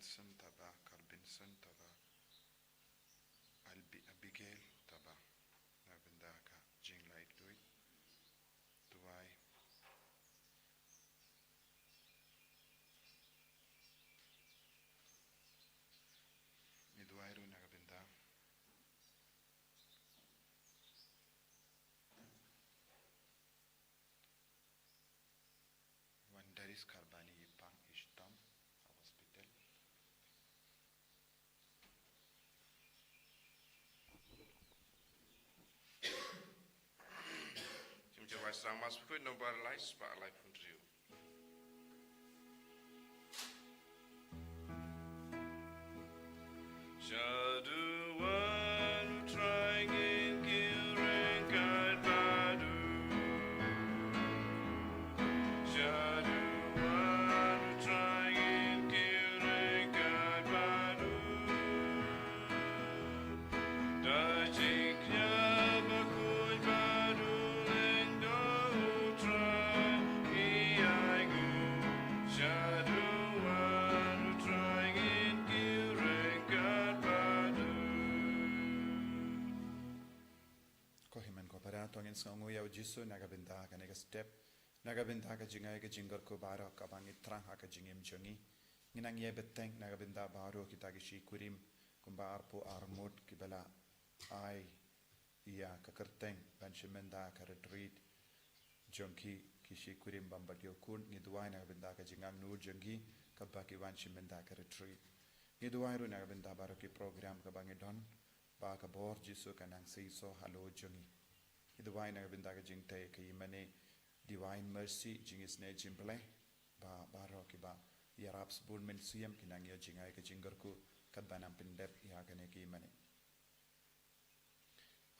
Nelson taba, Carbinson taba, Abigail taba, nabenda ka jing light duit, tuai. Ni duai ru nabenda. Wandaris karbani ipang ishtam hospital. Jumpa sama Bakhuid nomor lain sebab live interview. Shaduan trying in killing God Badu. Shaduan trying in killing God Badu. Dajik Bakhuid Badu lendo try iaigu. Shaduan trying in killing God Badu. Kohiman ko para tuangin sa nguyaw Jisu nagabinta ka nega step nagabinta ka jingay ka jingar ko baro ka bangit trang ha ka jingim jongi nginang ye beteng nagabinta baro kita ki shikurim kumba arpo armut kibala ai iya ka kerteng ban shimenda ka retreat jonki ki shikurim bambadio kun ngiduai nagabinta ka jingang nur jongi ka baki ban shimenda ka retreat ngiduai ru nagabinta baro ki program ka bangidon ba ka bor Jisu kanang seiso halo jongi iduai nagabinta ka jingtay ka imane divine mercy jingis ne jimple ba baro ki ba yaraps bulmen siyam kinang ya jingay ka jingarku kadbanam pindep ya kane ki imane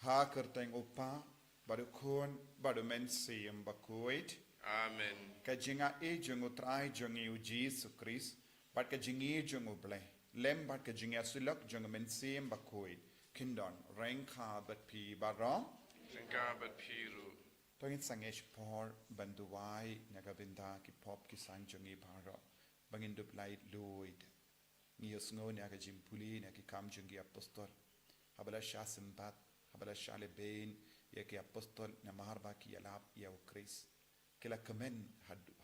ha kerteng upa baru kun baru men siyam Bakhuid amen ka jinga e jungu trai jungi u Jesu Christ bat ka jingi jungu ble lem bat ka jinga sulak jungu men siyam Bakhuid kindon rengka bat pi barong rengka bat piru tongin sangesh por banduwai nagabinda ki pop ki sanjungi baro bangin dup light luid ngiyos ngo ni aga jimpuli na ki kam jungi apostol habala sha simbat habala sha le bein ya ki apostol na maharba ki yalap ya ukris kila kamen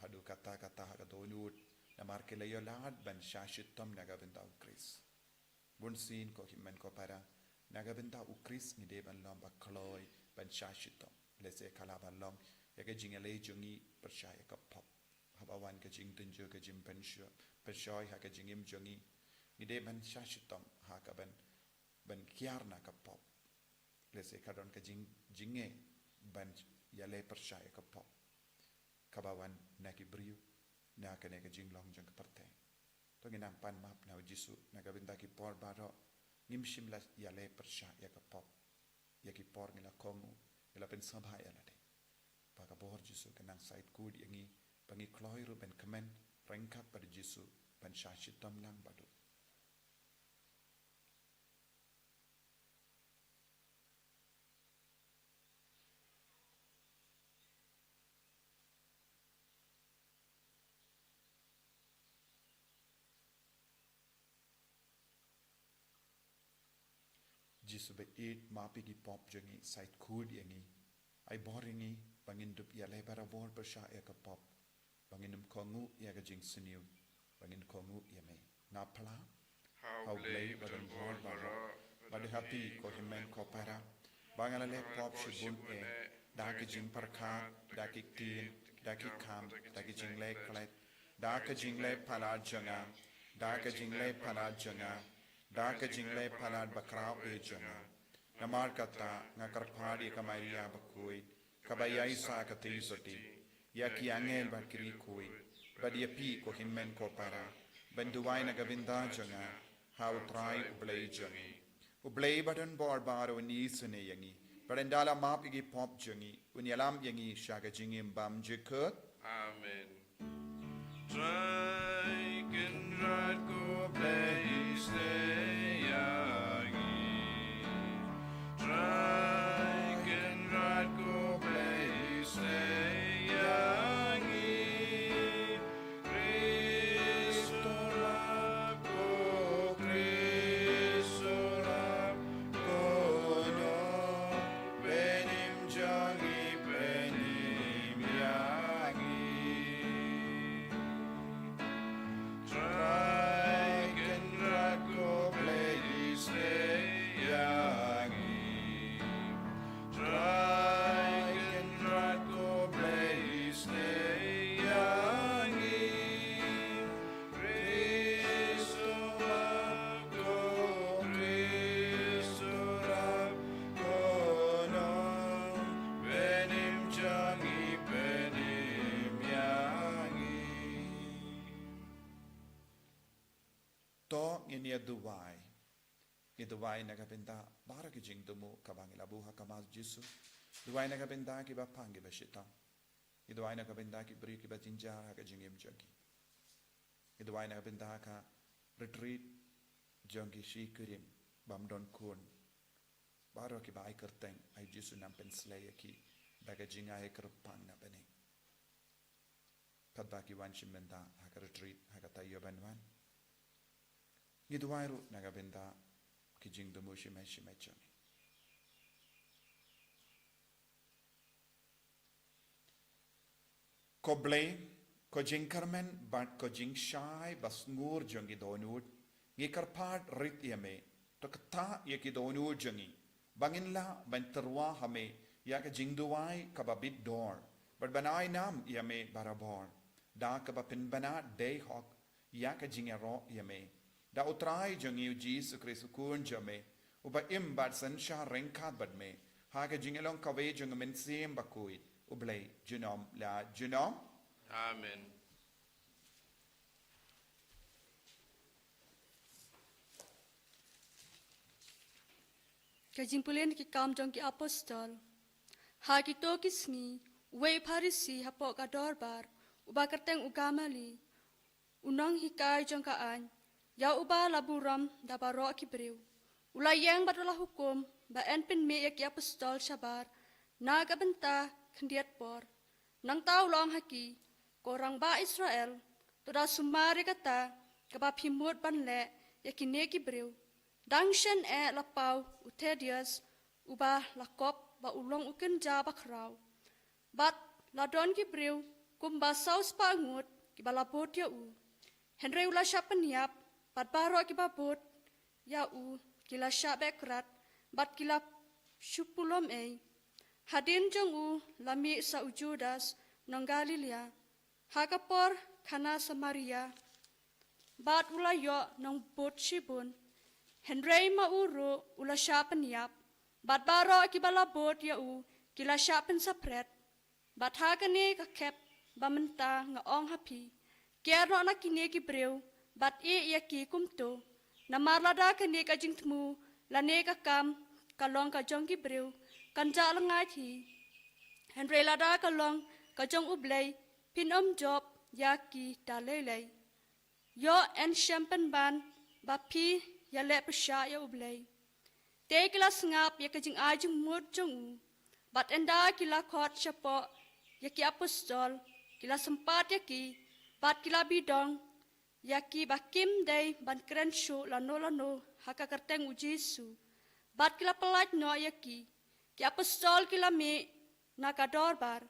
hadu kata ha donut na mar kila yolad ban sha shitom nagabinda ukris bunsin ko kimen ko para nagabinda ukris ni de ban lomba kloy ban sha shitom lese kalabalong ya ke jingale jungi percaya ke pop habawan ke jing tunju ke jim pensyo percaya ha ke jingim jungi ide ban shashitom ha ka ban kiarna ke pop lese kadon ke jinge ban yale percaya ke pop kabawan na ki briu na ke ne ke jinglong jang ke parte to nginam pan map na Jisu na ka binta ki por baro ngimshim la yale percaya ke pop ya ki por ngila kongu ila pen sabhaya la de paka bor Jisu kanang side good yangi pangi kloiru ben kamen rengkap pada Jisu ban shashitom lang badu Jisu be eat mapi ki pop jangi side good yangi ai boringi bangin dup ya lebara bor persha ya ka pop bangin kongu ya ga jing siniu bangin kongu ya me na pla how play badan bor baro bad happy ko himen ko para bangala le pop shibun e da ka jing parkha da ki tin da ki kam da ki jing le klet da ka jing le pala janga da ka jing le pala janga da ka jing le pala bakrao e janga namar kata ngakarphadi kamaria Bakhuid kabayai sa kati soti ya ki angel bakri koi badia pi ko himmen ko para benduwai na gavinda janga how try ublay jangi ublay badan bor baro ni sune yangi barendala map igi pop jangi unyalam yangi shaga jingim bam jikut amen try can right go place yangi try can right go place yangi Cristo la go ini duwai. Duwai nagabenda bara ki jing dumu kabang ilabuha kamaz Jisu. Duwai nagabenda ki ba pangi ba shita. Duwai nagabenda ki beri ki ba jinjar ka jingim jagi. Duwai nagabenda ka retreat jagi shi kurim bam don kun. Bara ki ba ai kerteng ai Jisu nampen slaya ki baga jinga ai kerpang na bani. Kadba ki wan shimbenda haka retreat haka Taïew banwan. Duwai ru nagabenda ki jing dumu shimai jagi. Ko blame, ko jing karmen, but ko jing shy, bas ngur jungi donut, ngi karpad rit yame, to kata yaki donut jungi, bangin la ban terwa hame, ya ka jing duwai kababit door, but banai nam yame barabor, da kabapin bana day hawk, ya ka jing ero yame, da utrai jungi Jesus Christ kun jame, uba im bad san sha renkat bad me, ha ka jing elong kawe jung men sim Bakhuid. Ublay, Junom la Junom. Amen. Kajimpulen ki kam jong ki apostol. Ha ki to ki Sngi, we Pharisi hapo ka dorbar, uba kerteng ugamali. Unang hikai jong ka an, ya uba laburam da baro ki brew. Ulayang batula hukum, ba enpin me ki apostol shabar, na gabenta kendiat por. Nang tau long haki, korang ba Israel, toda sumari kata, kaba pimut banle, yakine ki brew. Dangshen lapau utedias, uba lakop ba ulong uken ja bakrau. Bat ladon ki brew, kumba saus pangut, ki balabot ya u. Henry ula syapeniap, bat baro ki babot, ya u, kila syabekrat, bat kila syupulom Hadin jong u lami sa ujudas nang Galilea, hakapor kana Samaria, bat ula yo nang bot shibun, Henry mauru ula syapen yap, bat baro kibala bot ya u kila syapen sapret, bat hakane kakep bamenta ngaong hapi, kierno na kine ki brew, bat ya ki kumto, namarlada kane ka jingtmu, lane ka kam, kalong ka jong ki brew, Kanja lengai thi, Henry lada kalong kajong ublay, pinom job yaki dalelay. Yo en champagne ban, bapi ya le pesha ya ublay. Te kila ngap ya kajing ajung mud jong u, bat enda kila kot syapo yaki apostol, kila sempat yaki, bat kila bidong, yaki bakim day ban keren shu lano haka kerteng ujisu, bat kila pelat no yaki. Ki apostol kila me na kadorbar,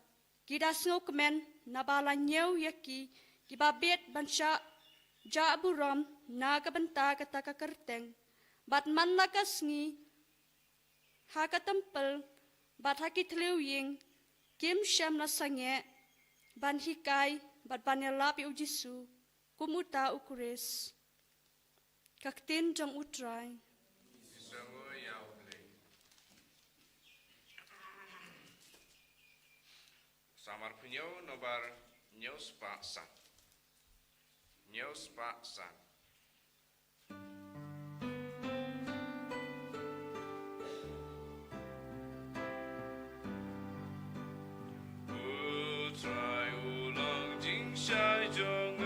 ki dasno kemen na bala nyeu yaki, ki babet bansya ja buram na kabenta kata kerteng, bat man na ka Sngi, haka tempel, bat haki tliu ying, kim syam na sange, ban hikai, bat banelap yu Jisu, kumuta ukuris. Kaktin jong utrai. Samar punyo nobar nyos pa san. Nyos pa san. Utrai ulang jing shai jong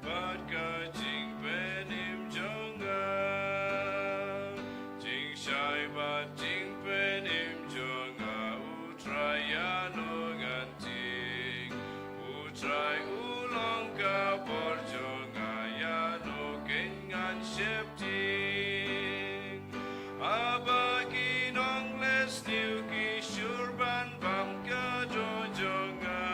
bat ka jing penim jong jing shai bat jing penim jong Utrayano ganting, utray ulang ka porjonga yano kengan septing. Abagi nong les niu ki surban bam ka jojonga,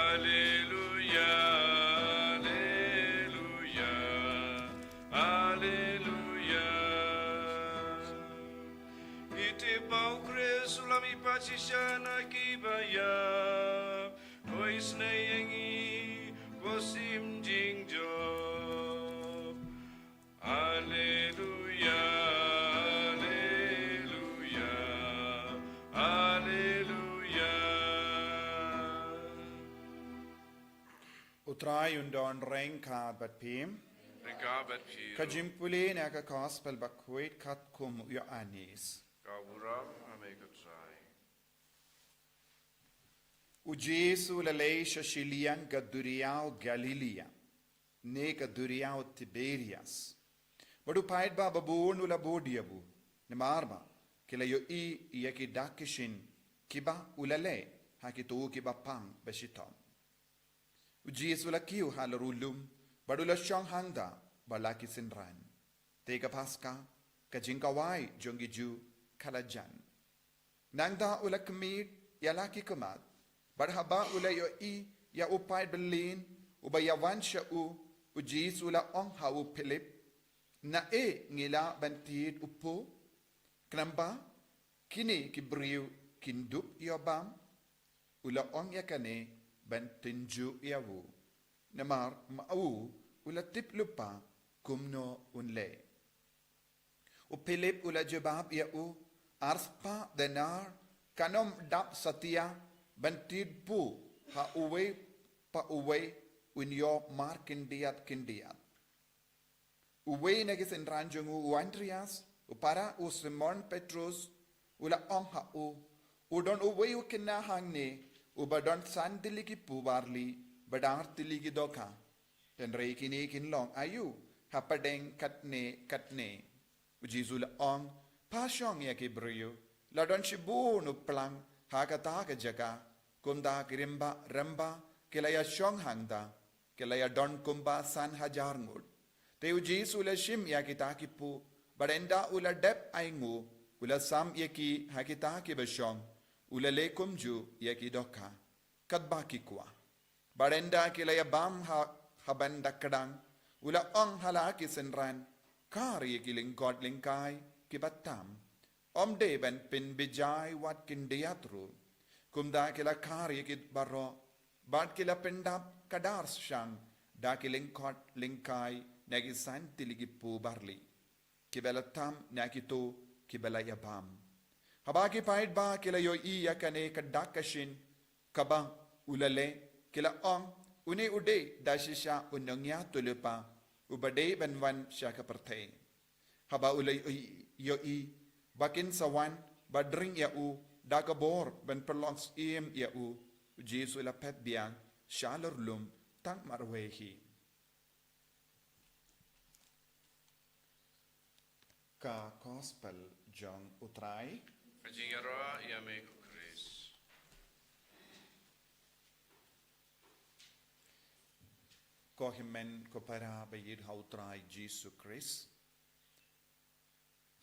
Alleluia, Alleluia, Alleluia. Ite pau Cristo la mi pacisiana kibaya, koi Sngi, kosim jingjo. Alleluia, Alleluia, Alleluia. Utrai undon rengka bat pim. Rekabat pio. Kajimpuli na ka gospel Bakhuid kat kum yo anis. Kaburam amekatrai. O Jesu la leisha shilian gaduriao Galilea. Ne gaduriao Tiberias. Badu paid ba babun ula bodiabu. Ne marba. Kila yo i ki dakishin kiba ulale. Hakitu kiba pang beshitom. O Jesu la kiu halarulum. Badu la shong hangda. Balaki sinran. Tega Paskha. Kajingkawai jongiju kalajan. Nangda ula kemid yalaki kemat. Barhaba ula yo ya upay belin ubayawan siya u Jesu ula ong hau Philip na ngila bantid upo knamba kini kibriu kindup yobam ula ong yakane bantinju yawu namar mau ula tiplupa kumno unle u Philip ula jabab yau arspa denar kanom dap satya bantid pu ha uwe pa uwe unyo mar kindiat. Uwe na gisin ranjung u Andreas, u para u Simon Petrus, ula ong ha u don uwe u kinahang ne, u badon san tiligi pu barli, badar tiligi doka. Dan rei kini kinlong ayu, hapadeng katne, u Jesu la ong, pasyong ya kibriyo, la don shibu nu plang, hakata ka jaga, kumda kirimba ramba kilaya shong hangda kilaya don kumba san hajar ngud te Jesu ula shim ya kita kipu barenda ula dep aingu ula sam yaki hakita ki bashong ula le kumju yaki doka kadba ki kwa barenda kilaya bam habanda kadang ula ong halaki senran kar yaki lingkot lingkai kibatam omde ben pin bijai wat kindiatru kumda kila kari kit baro bat kila pendap kadar shang da kilingkot lingkai nagi santi ligi pu barli kibela tam nakito kibela yabam habaki paid ba kila yo yakane kadakashin kaba ulale kila ong une ude dashisha unongya tulupa ubade benwan shaka perthe haba ulay yo bakin sawan badring yau Dagabor ben perlongs yau Jesu la pet biang shalor lum tang marwehi. Ka gospel John utrai. Kajingara yamek Chris. Ko himen ko para bayid hautrai Jesu Christ.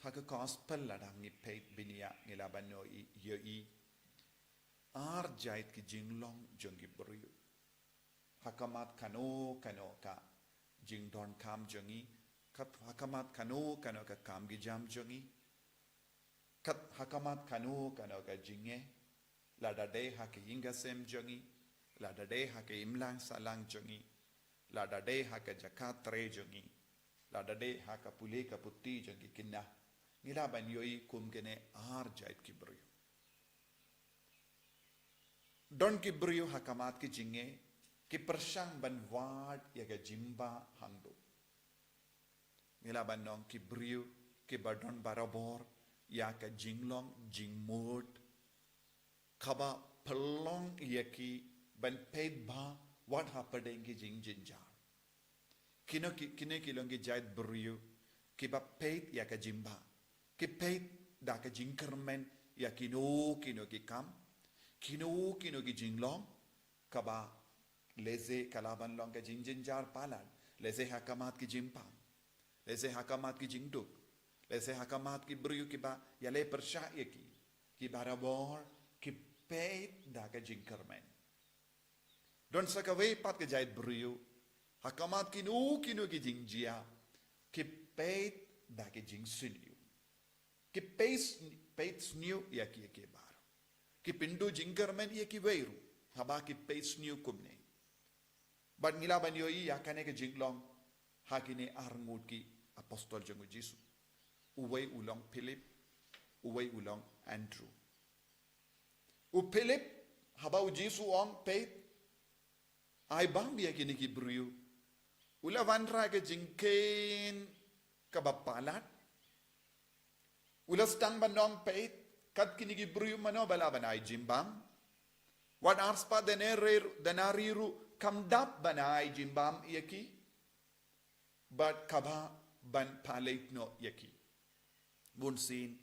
Haka gospel ladang ni peit binia ngilaban no yoi ar jait ki jinglong jongi brio hakamat kano ka jingdon kam jongi kat hakamat kano ka kam gi jam jongi kat hakamat kano ka jinge lada de hak hinga sem jongi lada de hak imlang salang jongi lada de hak jakat tre jongi lada de hak pule ka putti jongi kinna Nilaban yoi kum gene ar jait kibriyo. Don kibriyo hakamat ki jinge ki persyang ban wad yaga jimba hangdo. Nilaban nong kibriyo ki badon barabor yaka jinglong jingmod kaba pelong yaki ban paid ba wad hapadeng ki jing jinjar. Kine kilong ki jait briyo ki ba paid yaka jimba. Ki peit da ka jingkermen ya kino ki kam kino ki jinglong kaba leze kalaban long ka jinjar palan leze hakamat ki jimpa leze hakamat ki jingduk leze hakamat ki briyu ki ba yale persya ki barabor ki peit da ka jingkermen Don sakaway pat ke jait brio. Hakamat kinu ki jingjia. Ki peit da ke jing sinu. Ki peit new ya ki bar. Ki pindu jingermen ya ki weiru. Haba ki peit new kumne. But ngila banyo ya kane ke jinglong. Hakine arngut ki apostol jangu Jisu. Uway ulong Philip. Uway ulong Andrew. Philip haba u Jisu ong peit. Ay bang biya kini ki brio. Ula vanra ke jingken kabapalat. Ula stang banong peit. Kat kini ki brio mano balaban ay jimbam. Wat arspa denariru kamdap banay jimbam yaki. But kaba ban palait no yaki. Bunsin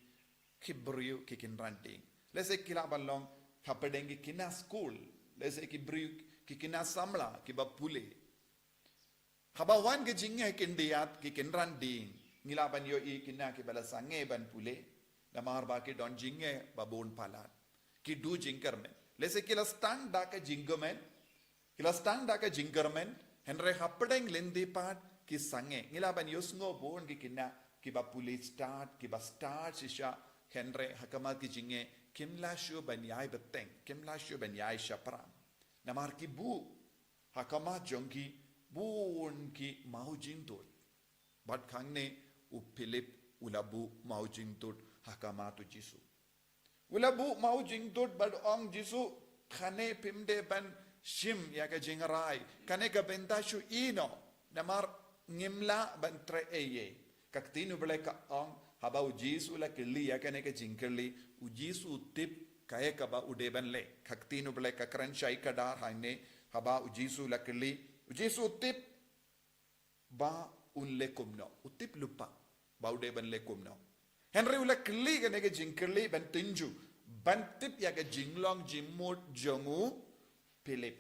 kibrio kikin ranting. Let's say kilabalong hapadengi kina school. Let's say kibrio kikina samla kiba pule. Habawan ke jingge kindiat kikin ranting. Ngilaban yo I kina kibala sange ban pule. Namar ba ki don jingge babon palat. Ki du jingkermen. Let's say kila stang da ka jingermen. Kila stang da ka jingermen. Henry hapadeng lendi pat ki sange. Ngilaban yo sngo bon kikina kiba pule start kiba start sisha Henry hakamat ki jingge kimla shu ban yai beteng. Kimla shu ban yai shapram. Namar ki bu hakamat jongki bun ki mau jingtut. Bat kangne u Philip ulabu mau jingtut hakamatu Jisu. Ulabu mau jingtut bad ong Jisu khane pimde ban shim ya ka jingarai kane ka bentashu ino namar ngimla ban tre eye kaktinu bleka ong haba u Jisu la kili ya kane ka jingkeli u Jisu tip kaya ka ba udeban le kaktinu bleka kranchai kadar haine haba u Jisu la kili u Jisu tip ba unle kumno utip lupa ba udeban le kumno Henry ula kli ka nega jingkeli ban tinju ban tip ya ka jinglong jimmut jongu Philip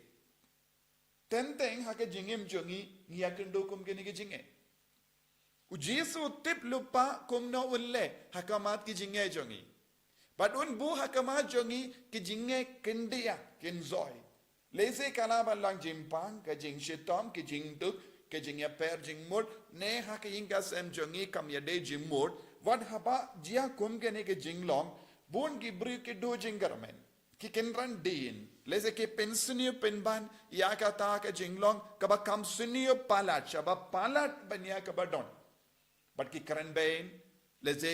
tenteng ha ka jingim jongi ya kendo kum ke nega jinge u Jisu tip lupa kumno ulle hakamat ki jinge jongi but un bu hakamat jongi ki jinge kendia kenzoi lese kala lang jimpang ka jing shitom ki jing tuk ke jing ya per jing mut ne ha ke inga sem jongi kam ya de jing mut wat haba jia kum ke ne ke jing long bun ki bri ke do jing garmen ki ken ran din lese ke pensinio penban ya ka ta ke jing long ka ba kam sinio palat shaba palat banya ka ba don but ki karen bain lese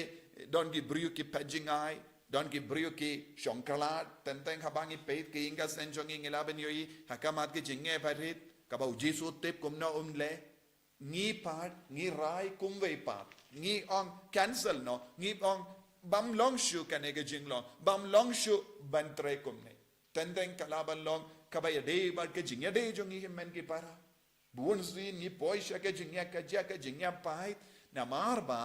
don ki bri ki pajing ai don ki bri ki shongkalat tenteng habangi peit ke inga sen jongi ngelaben yoi hakamat ke jinge parit Kabau Jisu tip kum no le ngi pat ngi rai kum vei pat ngi ong cancel no ngi ong bam long shu kanega jinglong bam long shu ban tre kum ne tendeng kalaban long kabaya de bar ke jingya de jo ngi men ki para buon si ngi poisha ke jingya ka ja ke jingya pai na marba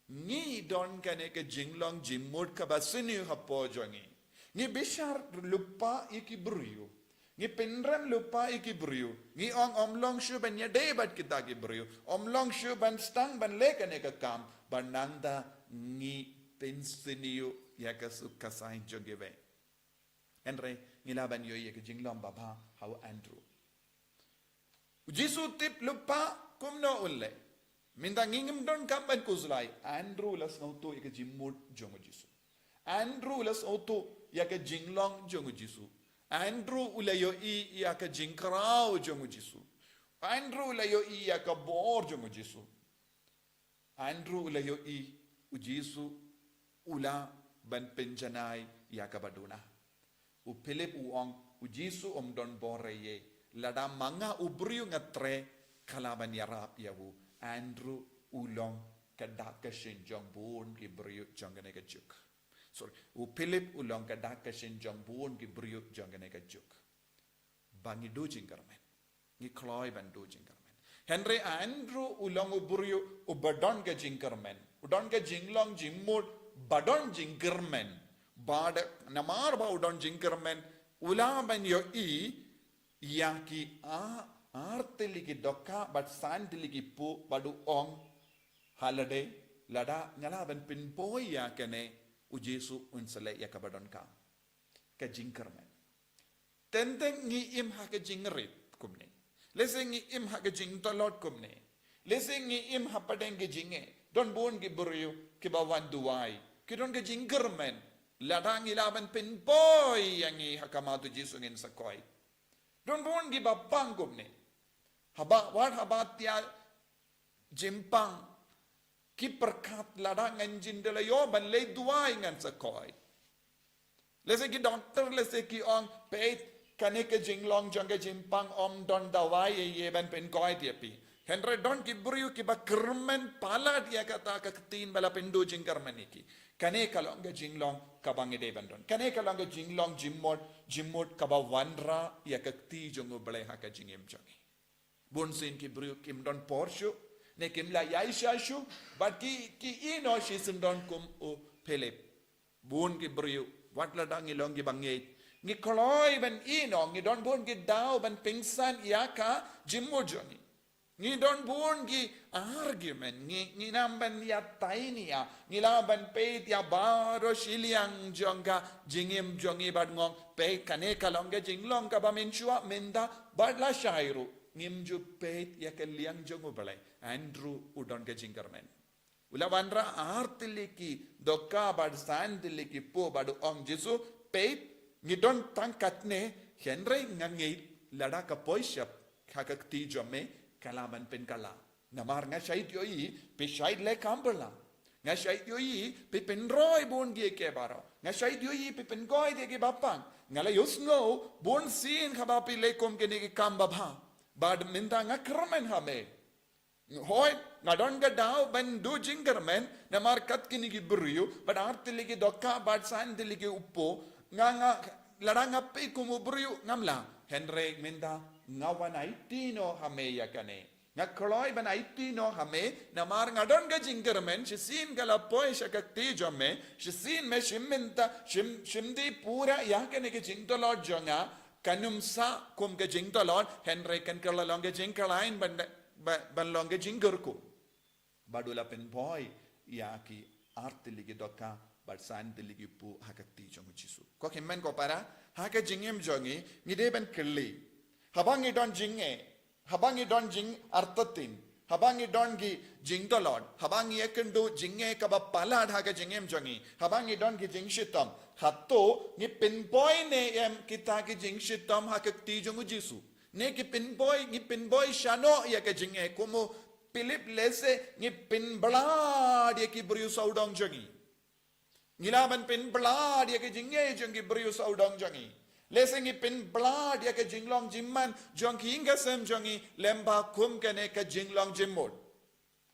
ngi don kanega jinglong jimmut kabasini hapo jongi ngi bishar lupa ikibrio Ni penran lupa iki brio. Ni om long shu ban ya de bat kita ki brio. Om long shu ban stang ban leka ne ka kam. Ban nangda ni pensiniu ya ka su kasain jogeve. Henry ngila ban yo ye ka jinglom baba how Andrew. Jisu tip lupa kumno ulle. Minda ngingim don kam ban kuzlai. Andrew las nauto ya ka jimmut jongo Jisu. Andrew las auto ya ka jinglong jongo Jisu. Andrew ulayo ya ka jingkrao jongu Jisu. Andrew ulayo ya ka bor jongu Jisu. Andrew ulayo u Jisu ula ban penjanai ya ka baduna. U Philip uong u Jisu don boreye. Lada manga ubriu ngatre kalaban yarap yawu. Andrew ulong kadak ka shinjong bun ki briu jongane ka juk. Sorry, u Philip ulong ka daka shin jong buon ki brio jongane ka juk. Bangi do jingarmen. Ni kloy ban do jingarmen. Henry Andrew ulong u brio u badon ka jingarmen. Udon ka jinglong jimmut badon jingarmen. Bad namar ba udon jingarmen. Ula ban yo ya ki arteli ki dokka but santeli ki pu badu ong halade lada nyala ban pin boy ya kene u Jesu unsale ya kabadon ka jingkermen tentang ngi im ha ka jing rit kumne lese ngi im ha ka jing tolot kumne lese ngi im ha padeng ke jinge don bon ki buryu ki ba wan duai ki don ke jing germen ladang ilaban pin boy yang i ha kamatu jisu ngin sakoi don bon ki ba pang kumne haba wat haba tia jimpang ki perkat ladang nganjin de yo ban le duai ngan sakoi lese ki doctor lese ki ong peit kane ke jinglong jong ke jimpang om don dawai ye ban pen koi dia pi henre don ki buriu ki ba kermen pala dia kata ka tin bala pendo jing kermen iki kane kalong ke jinglong kabang de ban don kane kalong ke jinglong jimmot ka ba wanra ya ka ti jong bale ha ka jingem jongi bon sin ki buriu kim don porshu ne kim la yai shashu but ki ino shi sin don kum o pelep bon ki buriu wat la dang ilong ki bangei ngi koloi ban ino ngi don bon ki dau ban pingsan yaka jimmo joni ngi don bon ki argument ngi namban ya tainia ngi laban pe ya baro shiliang jonga jingim jongi bad ngong pe kane kalong ge jinglong ka ba menchua menda bad la shairu ngim ju pe ya ke liang jongo balai Andrew udon ke jingkarmen ula wanra artiliki dokka bad sandiliki po bad ong jisu pe ngidon tangkatne henry ngangi lada ka poishap kakak ti jome kalaman pen kala namar nga shait yoi pe shait le kambala nga shait yoi pe pen roy bon gi ke baro nga shait yoi pe pen goy de ge bapang ngala yusno bon sin khabapi le kom ke ne ge kamba bha bad minta nga kramen hame hoy ngadon ga daw ban do jingermen namar kat kini gi buriu bad artiliki dokka bad sandiliki uppo nga laranga pe kumubrio ngamla henry minda ngawan aitino hame yakane nga kloi ban aitino hame namar ngadon ga jingermen shisin gala poi shakakti jomme shisin me shimminta shimdi pura yakane ke jingtolod jonga kanumsa kum ga jingtolod henry kan kala longa jingkalain ban longa jingerku badula pen boy yaki artiligi dokka barsan deligi pu hakati jongu jisu ko kimmen ko para haka jingem jongi ngide ben kelli habangi don jing artatin habangi don gi jing dolod habangi ekendu jinge ka ba pala haka jingem jongi habangi don gi jing shitam hatto ni pin boy ne em kita gi jing shitam hakati jongu jisu ne ki pin boy shano ya ka jinge komo Philip lese ni pin blad ya ki briu saudong jongi Ngilaban pin blad ya ke jingge jongi beriu saudong jongi. Lesengi pin blad ya ke jinglong jimman jongi hingga sem jongi lemba kum kene ke jinglong jimmod.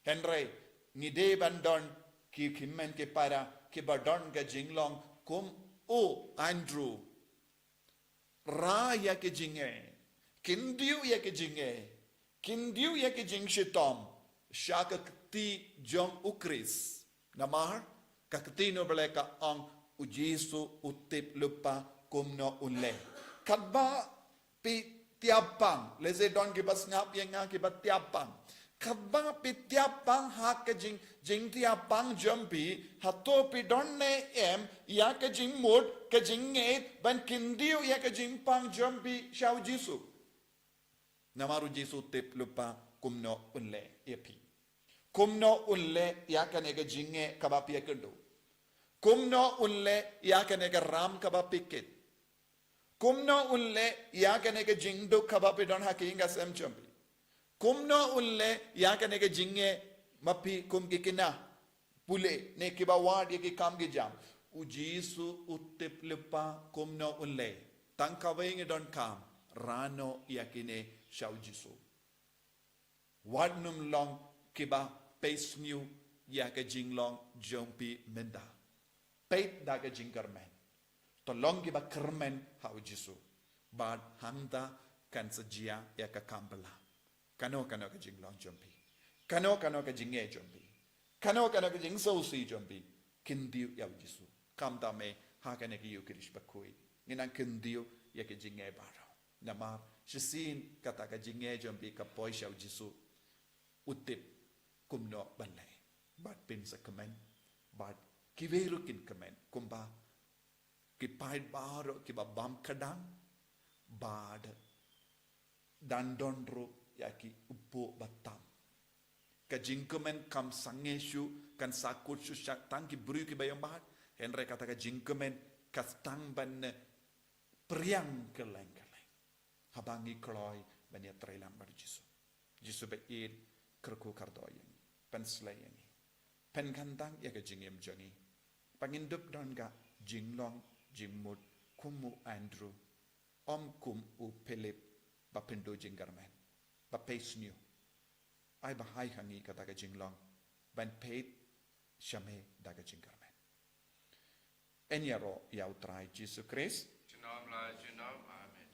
Henry ngide bandon ki kimmen ke para ki badon ke jinglong kum o Andrew. Ra ya ke jingge. Kindiu ya ke jingge. Kindiu ya ke jing shitom. Shaka ti jong ukris. Namar kakatino baleka ang ujisu utip lupa kumno unle kadba pi tiapang leze don gibas ngap yang akibat tiapang kadba pi tiapang hak jing tiapang jompi hato pi don ne em ya ke jing mod ke jing ngait ban kindiu ya ke jing pang jompi shau jisu namaru jisu utip lupa kumno unle epi kumno ulle yakane ga jinge kaba piekendo kumno ulle yakane ga ram kaba pikit kumno ulle yakane ga jingdo kaba pidon hakinga sem champi kumno ulle yakane ga jinge mapi kum kikina pule ne kiba wad yaki kam gi jam ujisu utip lepa kumno ulle tangkaweng don kam rano yakine shau jisu wadnum long kiba Pace new ya ke jinglong jompi menda. Pait da ke jingkarmen. Tolong ki ba kermen hau jisu. Bad hangda kan sejia ya ke kambala. Kano ke jinglong jompi. Kano ke jingge jompi. Kano ke jing sausi jompi. Kindiu ya jisu. Kamda me ha ke yu kirish Bakhuid. Nginang kindiu ya ke jingge baro. Namar shisin kata ke jingge jompi ka poi shau jisu. Utip kumno banlay bad pin sa kamen bad kiverukin kamen kumba kipait baro kiba bam kadang bad dandonro yaki upo batam ka jingkemen kam sangeshu kan sakut susyak tangki bru ki bayang bahat henre kata ka jingkemen kastang ban priang keleng habangi kloy bania trailam bar jisu be id kerku kardoyen pen slayeni pen kandang ya ka jingem jangi pangindup don ga jinglong jingmut kumu Andrew om kum u Philip ba pendo jingarmen ba pesnyu ai ba hai hangi kata ka jinglong ban peit shame daga jingarmen enyaro ya utrai Jesus Christ Junam la junam. Amen.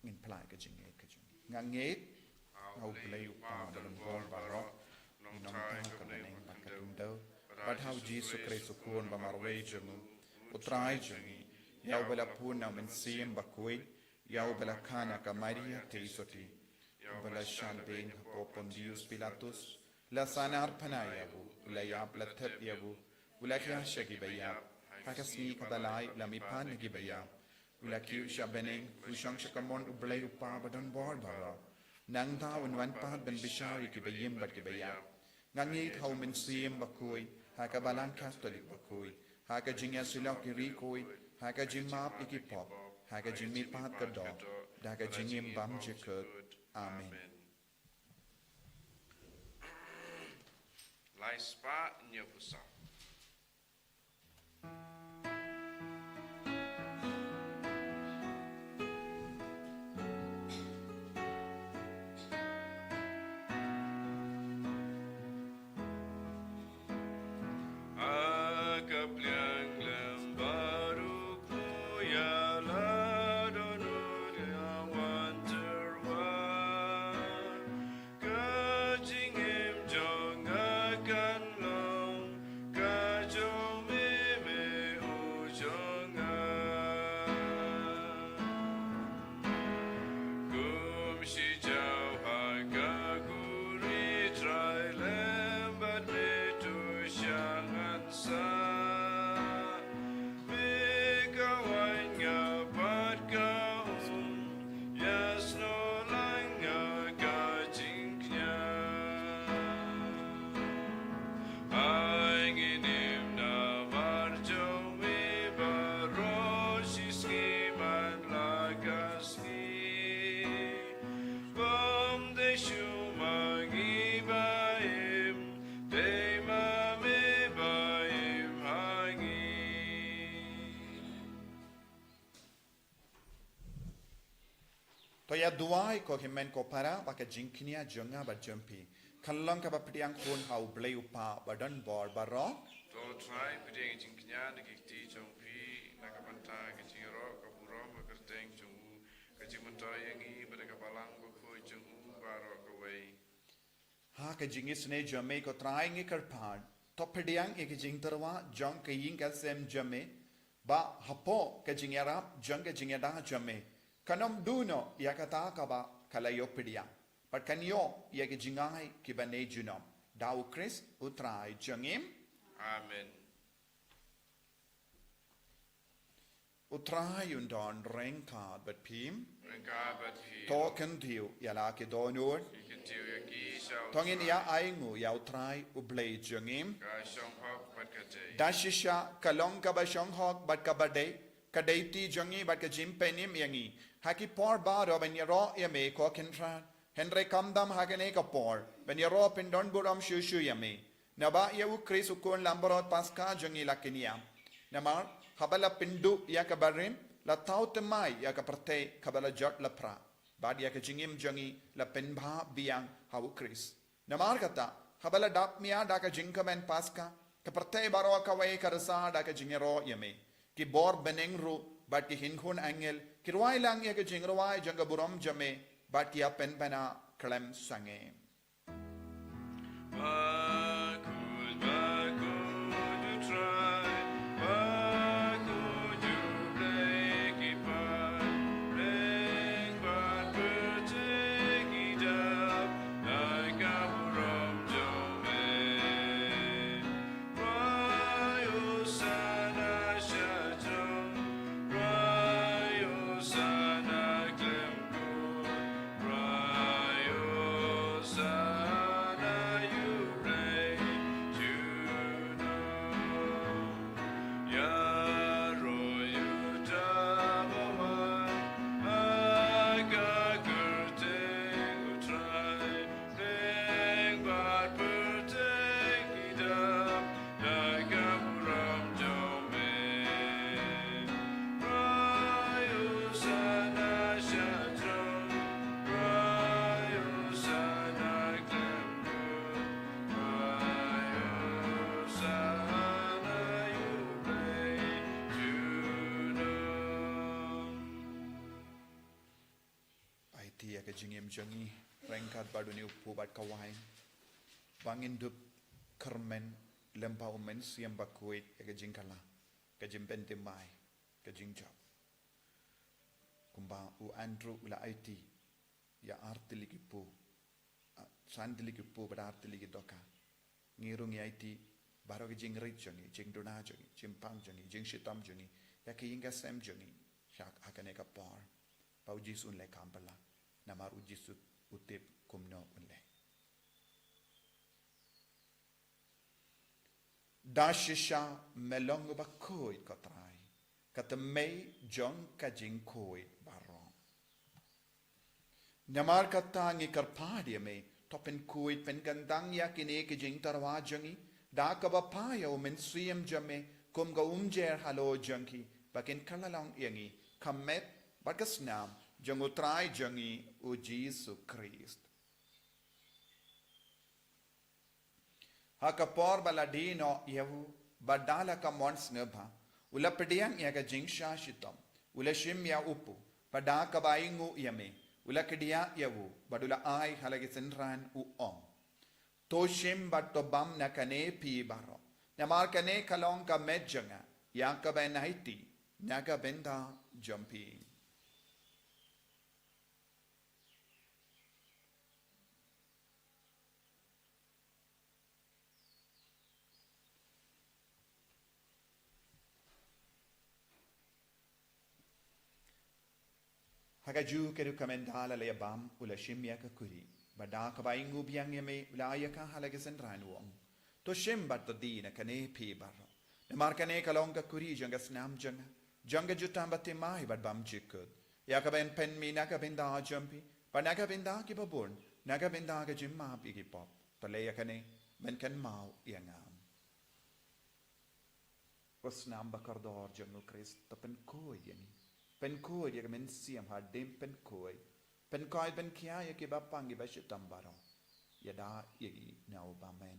ngin plai ka jinget ka jing nganget au play u pa dalam bor barok nong tai ka neng pakando but how Jesus Christ ukun ba marway jamu utrai jangi yau bala puna men sim Bakhuid yau bala kana ka Maria teisoti bala shandeng po Pontius Pilatus la sanar panayabu la yab la thet yabu la kya shagi bayab pakasni kadalai la mipan gi bayab la kiu shabeneng kusang shakamon ublay upa badan bor bara nang ta wan pat ben bishari ki bayim bat ki bayab ngangi thau men sim Bakhuid ha ka balang Catholic Bakhuid ha ka jingya silaw ki rikoi ha ka jimap ikipop ha ka jimi pat ka do da ka jingim bam jekut amen Lai spa nyopusa. Akabliang lembaru kuya ladonur yang wanterwan kajingim jong akan long kajong meme ujongan kum si jau harga kuri trai lembat metu syangan sa bekawan ngapat kaum yasno langa kajingnya Ainginim na marjong ibarosis kiman lagasni Bom de shumang ibaim de mame baim hangi to ya duai ko himen ko para baka jinknia jonga ba jumpi kallang ka ba pdiang khon hau blay upa badan bor baro To try pideng jingknya nikikti jongpi nakapanta keciro kaburom kerteng jongu kecimentoy yangi pada kapalang bukho jongu baro kawai ha ka jingis ne jame ko trying e karpan to pdiang e jingtarwa jong ka yin ka sem jame ba hapo ka jingyara jong ka jingyada jame kanom duno yakata ka ba kalayo pdiang but kanyo ya ka jingai ki ba ne junom dau Chris utrai jangim Amen. utrai undon rengka but pim Rengkabat hi to kan tiu ya la ke donur ikintiu yaki shau tongin ya aingu ya utrai ublay jangim ka shong hok pat kate dashisha kalong ka ba shong hok bat ka ba de ka de ti jangi bat ka jim penim yangi haki por ba ro ben yaro ya me ko kentran henre kamdam hakene ka por ben yaro pindon buram shushu ya me naba ya u krisu kon lamborot Paskha jangi lakinia namar habala pindu ya ka barim la taut mai ya ka parte kabala jot la pra bad ya ka jingim jangi la penbha biang hau kris namar kata habala dap mia da ka jingkamen Paskha ka parte baro ka wai ka rasa da ka jingero yame ki bor benengru bat ki hinkun angel ki ruai lang ya ka jingruai janga buram jame bat ya pen bana klem sange Bakhuid, Bakhuid, you try. Bakhuid, you play, keep on playing, but we'll take it up like a buram jome. Why you say IT ya ke jingim jangi rengkat badu ni upu bat kawain bangin dup kermen lempau men siam Bakhuid ya ke jingkala ke jimpen timai ke jingjab kumba u Andrew ula IT ya artili kipu sandili kipu pada artili kidoka ngirung ya IT baru ke jing rit jangi jing dona jangi jimpang jangi jing shitam jangi ya ke inga sem jangi syak akane ka par pau jisun le kampala namar ujisut utip kumno unle dashisha melong Bakhuid katrai kata mei jong ka jing koi barong namar kata ngi karpadi me topen kuit pen gandang ya kine ke jing tarwa jangi da ka ba ya men siem jame kum ga umjer halo jangi bakin kalalang yangi kamet bagasnam jang utrai jangi o Jesus Christ hakapor baladino yahu badala ka mons neba ula pediang ya ga jingsha shitam ula shim ya upu pada ka baingu yame ula kedia yahu badula ai halagi senran u to shim bat to bam na kane pi baro namar kane kalong ka medjanga ya ka ben haiti naga benda jumping Hagaju keru kamendala le bam ula shimya ka kuri bada ka baingu biang yame ula ayaka halagasan ranuong to shim bat to dina kane pi barro namar kane kalong ka kuri janga snam janga jutam batte mai bad bam jikut ya ka ben pen mi naga benda jumpi pa naga benda ki babun naga benda ka jimma pi ki pop to le ya kane men kan mau yangam ko snam bakardor jangu Christ to pen ko yani pen koi ya men siam ha dem pen koi ben kia ya ke bapang gi bashi tambaro ya da yegi nau bamen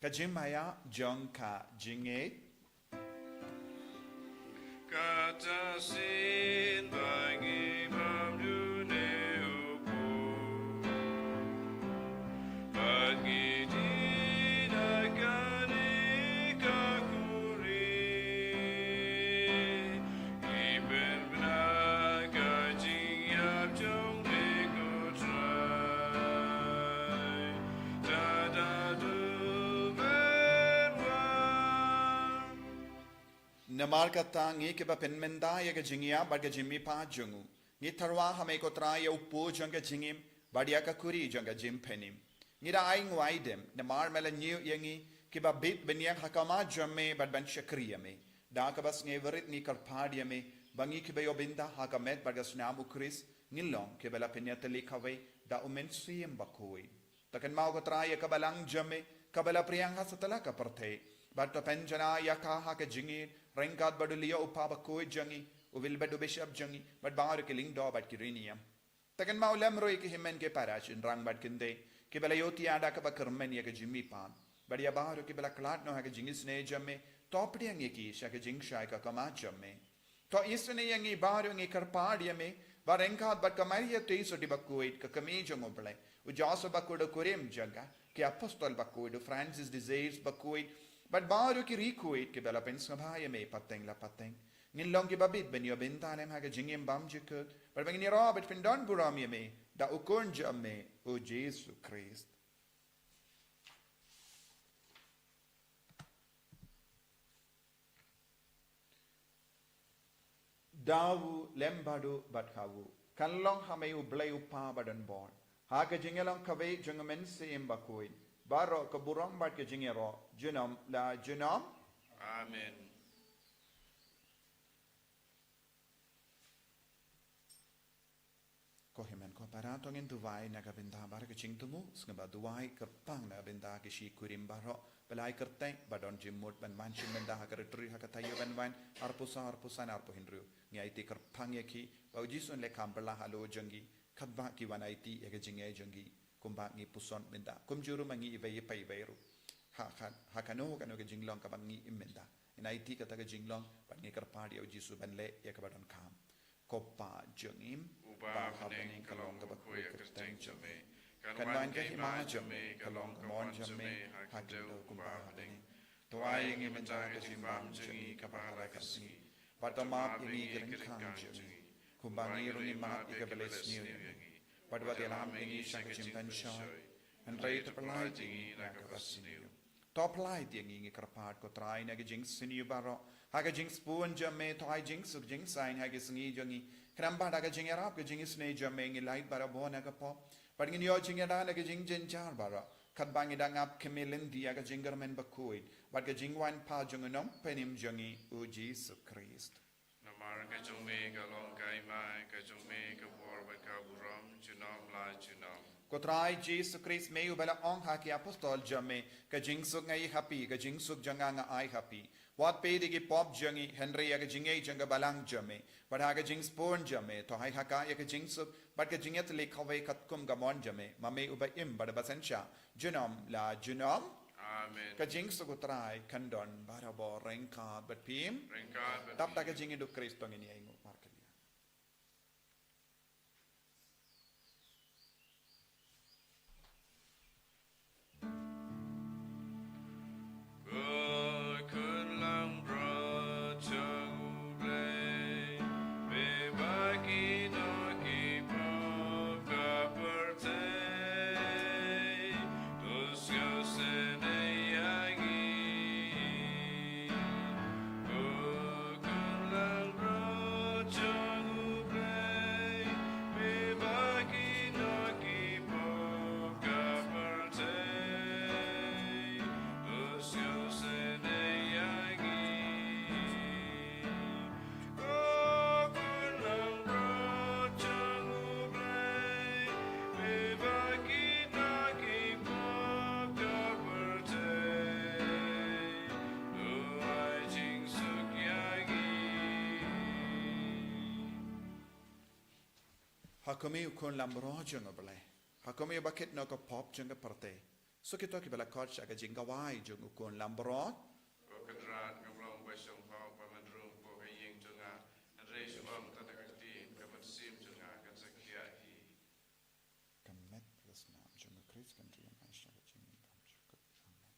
kajimaya jongka jinge kata sin bangi mamdune upu bagi dina kani kakuri iben benar kajing yap jong beko try tada du namar kata ngi ke ba pen menda ya ga jingia ba ga jimmi pa jungu ngi tarwa hame ko tra ya upo janga jingim badia ka kuri janga jim penim ngi da aing waidem namar mela new yangi ke ba bit benyang hakama jamme bad ban shakriya me da ka bas ngi verit ni karpadia me bangi ke ba yobinda hakamet ba ga snamu Chris ngilong ke bela penyateli kawe da umen siem Bakhuid takan mau ko tra ya ka balang jamme ka bela priang hasatala ka parthe but penjana ya ka ha ka jingi rengkat badulia upa Bakhuid jangi uvil badu bishop jangi but baru ke ling do bat kiriniam takan mau lem roi ke himen ke parash in rang bat kinde ke bela yoti ada ka bakermen ya ke jimmi pan but ya baru ke bela klat no ha ke jingi sne jamme top diang ye ki sha ke jing shai ka kama jamme to isne yangi baru ngi karpad yame ba rengkat bat kamariya te so di Bakhuid ka kami jango ble u jaso Bakhuid kurim jaga ke apostol Bakhuid Francis desires Bakhuid but baru ki rikuit ke bela pen sabaya me pateng la pateng ngin long ki babit ben yo bentalem ha ke jingim bam jikut but ben ni robert pen don buram me da ukon jamme o Jesus Christ dawu lembadu bathawu kanlong hame u blay upa badan bon ha ke jingelong kave jungamen se im Bakhuid baro ke burang bat ke jingero junam la junam amen ko himen ko parato ngin duwai naga benda bar ke chingtumu snga duwai kerpang na benda ke shi kurim baro belai kerteng badon jimut ban manchin benda ha keretri ha Taïew ban arpusan arpo hinru ngai ti kerpang ye ki bauji sun le kampala halo jangi khatba ki wanaiti ye ke jingai jangi kumba ngi puson benda kumjuru mangi ibai pai bairu hakano kanu ke jinglong ka bangi imenda inai ti kata ke jinglong bangi karpadi au jisu banle ya ka badon kam kopa jengim ba happening kalong ka bakui kerteng jame kan wan ke hima jame kalong ka mon jame hakado kumba happening to ai ngi menta ke jimbam jengi ka bahara kasni patama ini gereng kang jengi kumbangi runi ma ika beles niu padwa ke lam ngi shang jimpan shoy and rei to palai tingi na ka basniu top lai tingi ngi karpat ko trai na ke jing siniu baro ha ke jing spoon jame to ai jing suk jing sign ha ke sngi jongi kramba da ke jing arab ke jing sne jame ngi light bara bona ka pop but ngi yo jing da na ke jing jen char bara kat bangi da ngap kemelin dia ke jing garmen Bakhuid but ke jing wan pa jong nom penim jongi uji su Christ Namar ka jome ka long kai mai ka jome ka bor ba ka buram junam la junam Kotrai Jesus Christ may ubala ong haki apostol jame ka jingsuk ngai happy ka jingsuk janga nga ai happy wat pe digi pop jangi Henry ya ka jingai janga balang jame but ha ka jings pon jame to hai haka ya ka jingsuk but ka jinget le khawai khatkum ga mon jame mame uba im bada basansha junam la junam Amen ka jingsuk utrai kandon barabo renka but pim Ringkat tap ta ka jingi du Kristo ngini ai ngu markelia Hakumi ukon lambro jeng obleh. Hakumi bakit no ko pop jeng ke parte. So kita ki bala coach aga jeng gawai jeng ukon lambro. Ko kadrat kamlong basong pau pamandrung po kayeng junga Andre sumam tatakati kamansim junga kan sakiahi Kamet plus nam jeng Chris kan jeng Aisha jeng kam syukur. Amen.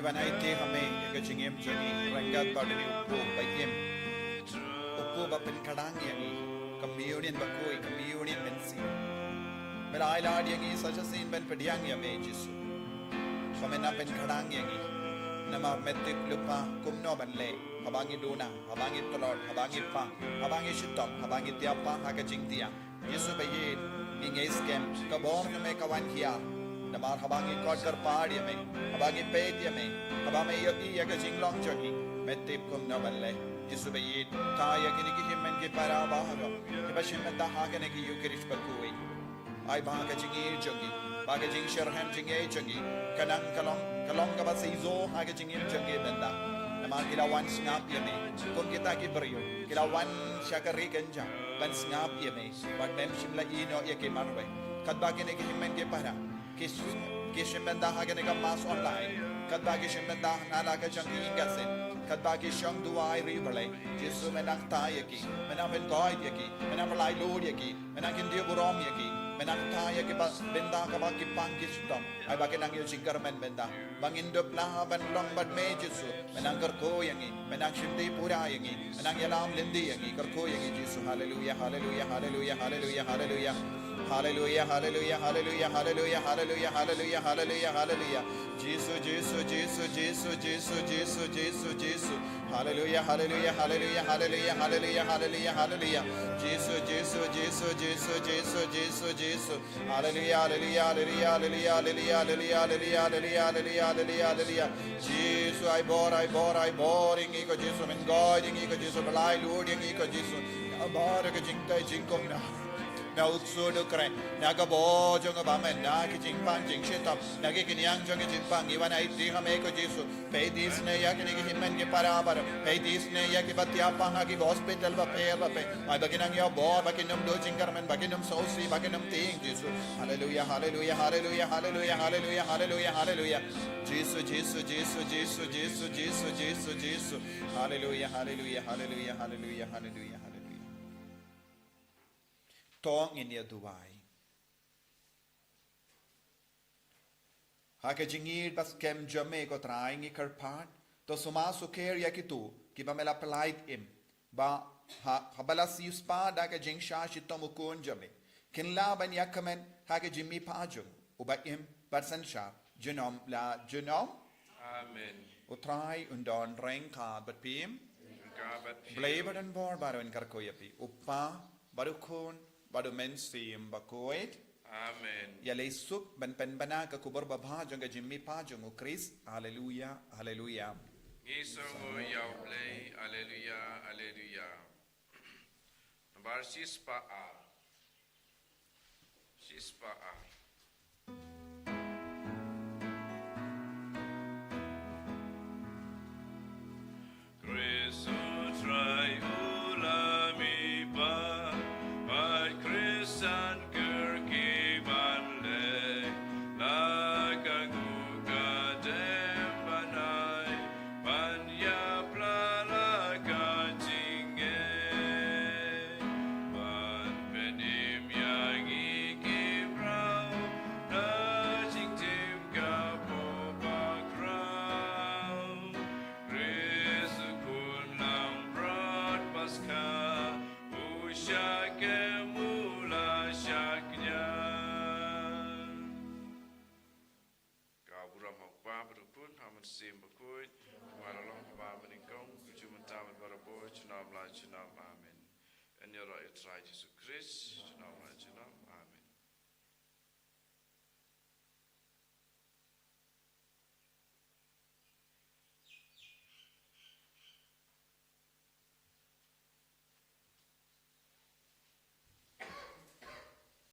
Iwan ay ti kami ikajingim jani ranggat pada ni upo bayim upo bapen kadang yangi communion bakoi communion mensi melai lad yangi sajasin ben pediang yame Jesu pamena pen kadang yangi nama metik lupa kumno banle habangi duna habangi tolor habangi pa habangi shitom habangi tiapa hakajing tia Jesu bayin ingay scam kabor na may kawan hiya Namar habangi kod karpad yame, habangi pet yame, habame iya ka jinglong jogi, metip kum na balle, Jesu bayit, taya kini ki himmen ki para baharo, ki bashimmen da hakane ki yukirish bakui, ay baga jingi jogi, baga jing sherham jingi jogi, kanang kalong ka ba sizo haga jingi jogi benda, namar kilawan snap yame, kum kita ki brio, kilawan syakari kenja, ban snap yame, bag mem shimla ino yake marwe, kadba kini ki himmen ki para. Kishimenda haganega mas online. Kadba kishimenda nalaga jang ingasin. Kadba kishang duai ribale. Jesu menang tayaki. Menang bengoid yaki. Menang palai lord yaki. Menang kindia burom yaki. Menang tayaki bas benda kabaki pangkistom. Ay bakin ang yung sigarmen benda. Bangindop laban long bad me Jesu. Menang kerko yangi. Menang shimdi pura yangi. Menang yalam lindi yangi. Kerko yangi Jesu. Hallelujah, hallelujah, hallelujah, hallelujah, hallelujah. Hallelujah, hallelujah, hallelujah, hallelujah, hallelujah, hallelujah, hallelujah, hallelujah. Jesus, Jesus, Jesus, Jesus, Jesus, Jesus, Jesus, Jesus. Hallelujah, hallelujah, hallelujah, hallelujah, hallelujah, hallelujah, hallelujah. Jesus, Jesus, Jesus, Jesus, Jesus, Jesus, Jesus. Hallelujah, hallelujah, hallelujah, hallelujah, hallelujah, hallelujah, hallelujah, hallelujah, hallelujah, hallelujah. Jesus, I bore, ingi ko Jesus, men God, ingi ko Jesus, balay Lord, ingi ko Jesus. Abore ko jingtay jingkong na. Na utsudo kre nagabo jong bamen na kijingpang jingshitam nagikiniang jong jingpang iwan ay di kami ko Jesu pedis ne yak ni himen ke parabar pedis ne yak batya pang agi hospital ba pe ay baginang yo bo baginum do jingkarmen baginum sosi baginum ting Jesu hallelujah hallelujah hallelujah hallelujah hallelujah hallelujah hallelujah Jesus Jesus Jesus Jesus Jesus Jesus Jesus Jesus hallelujah hallelujah hallelujah hallelujah hallelujah Tong in your duai. Haka jingir pas kem jame ko trying ikarpat. To sumaso care yakitu. Kiba mela pelait im. Ba habala si uspa da ka jing shashi tomukun jame. Kinlaban yakamen haka jimmy pajung. Uba im barsan sha. Genom la genom. Amen. Utray undon reng ka bat pim. Blaber and bor baro in karkoyapi. Upa barukun. Bado mensim Bakhuid. Amen. Yalay sup ban penbana ka kubor babha jong jimmy pa jong Chris. Hallelujah. Hallelujah. Ngisong yaw play. Hallelujah. Hallelujah. Number 6 pa a. 6 pa a. Chris try ulami pa. San Kirky Banle, Lakaguga Dembanai, Banya Plala Kajinge, Ban Penim Yangi Kibrau, Rajing Tim Kapo Bakrau, Chris Kunlam Broad Paskha, Ushake. Sim Bakhuid, Maralong Babanikong, Kujumantam and Baraboy, Chunam La Chunam, Amen. And you're right, Jesus Christ.